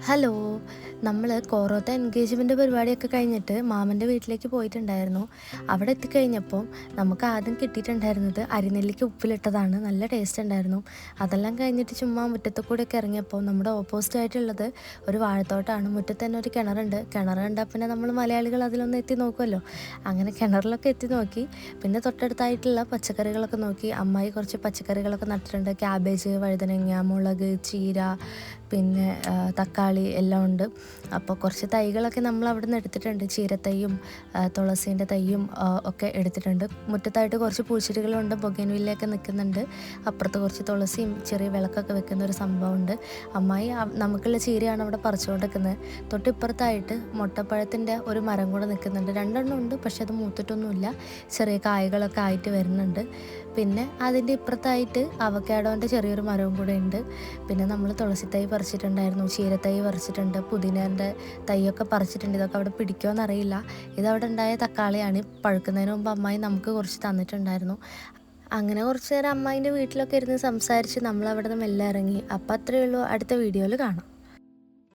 Hello. നമ്മൾ Korotha engagement പരിപാടിയൊക്കെ കഴിഞ്ഞിട്ട് മാമൻ്റെ വീട്ടിലേക്ക് പോയിട്ടുണ്ടായിരുന്നു. അവിടെ എത്തിക്കഴിഞ്ഞപ്പോൾ നമുക്ക് ആദ്യം കിട്ടിയിട്ടുണ്ടായിരുന്നത് അരിനെല്ലിക്ക് ഉപ്പിലിട്ടതാണ്. നല്ല ടേസ്റ്റ് ഉണ്ടായിരുന്നു. അതെല്ലാം കഴിഞ്ഞിട്ട് ചുമ്മാ മുറ്റത്ത് കൂടെയൊക്കെ ഇറങ്ങിയപ്പോൾ നമ്മുടെ ഓപ്പോസിറ്റ് ആയിട്ടുള്ളത് ഒരു വാഴത്തോട്ടമാണ്. മുറ്റത്ത് തന്നെ ഒരു കിണറുണ്ട്. കിണർ കണ്ടാൽ പിന്നെ നമ്മൾ മലയാളികൾ അതിലൊന്ന് എത്തി നോക്കുമല്ലോ. അങ്ങനെ കിണറിലൊക്കെ എത്തി നോക്കി. പിന്നെ തൊട്ടടുത്തായിട്ടുള്ള പച്ചക്കറികളൊക്കെ നോക്കി. അമ്മായി കുറച്ച് പച്ചക്കറികളൊക്കെ നട്ടിട്ടുണ്ട്. ക്യാബേജ്, വഴുതനങ്ങ, മുളക്, ചീര, പിന്നെ തക്കാളി എല്ലാം ഉണ്ട്. അപ്പോൾ കുറച്ച് തൈകളൊക്കെ നമ്മൾ അവിടെ നിന്ന് എടുത്തിട്ടുണ്ട്. ചീരത്തൈയും തുളസീൻ്റെ തൈയും ഒക്കെ എടുത്തിട്ടുണ്ട്. മുറ്റത്തായിട്ട് കുറച്ച് പൂച്ചെടികളുണ്ട്. ബൊഗൈൻവില്ലയൊക്കെ നിൽക്കുന്നുണ്ട്. അപ്പുറത്ത് കുറച്ച് തുളസിയും ചെറിയ വിളക്കൊക്കെ വെക്കുന്ന ഒരു സംഭവമുണ്ട്. അമ്മായി നമുക്കുള്ള ചീരയാണ് അവിടെ പറിച്ചുകൊണ്ട് നിൽക്കുന്നത്. തൊട്ടിപ്പുറത്തായിട്ട് മുട്ടപ്പഴത്തിൻ്റെ ഒരു മരം കൂടെ നിൽക്കുന്നുണ്ട്. രണ്ടെണ്ണം ഉണ്ട്, പക്ഷെ അത് മൂത്തിട്ടൊന്നുമില്ല. ചെറിയ കായകളൊക്കെ ആയിട്ട് വരുന്നുണ്ട്. പിന്നെ അതിൻ്റെ ഇപ്പുറത്തായിട്ട് അവക്കാഡോൻ്റെ ചെറിയൊരു മരവും കൂടെ ഉണ്ട്. പിന്നെ നമ്മൾ തുളസി തൈ പറിച്ചിട്ടുണ്ടായിരുന്നു, ചീരത്തൈ പറിച്ചിട്ടുണ്ട്, പുതിനേൻ്റെ തൈയൊക്കെ പറിച്ചിട്ടുണ്ട്. ഇതൊക്കെ അവിടെ പിടിക്കുമോയെന്നറിയില്ല. ഇതവിടെ ഉണ്ടായ തക്കാളിയാണ്. പഴുക്കുന്നതിന് മുമ്പ് അമ്മായി നമുക്ക് കുറച്ച് തന്നിട്ടുണ്ടായിരുന്നു. അങ്ങനെ കുറച്ച് നേരം അമ്മായിൻ്റെ വീട്ടിലൊക്കെ ഇരുന്ന് സംസാരിച്ച് നമ്മൾ അവിടെ നിന്ന് മെല്ലെ ഇറങ്ങി. അപ്പം അത്രയേ ഉള്ളൂ. അടുത്ത വീഡിയോയിൽ കാണാം.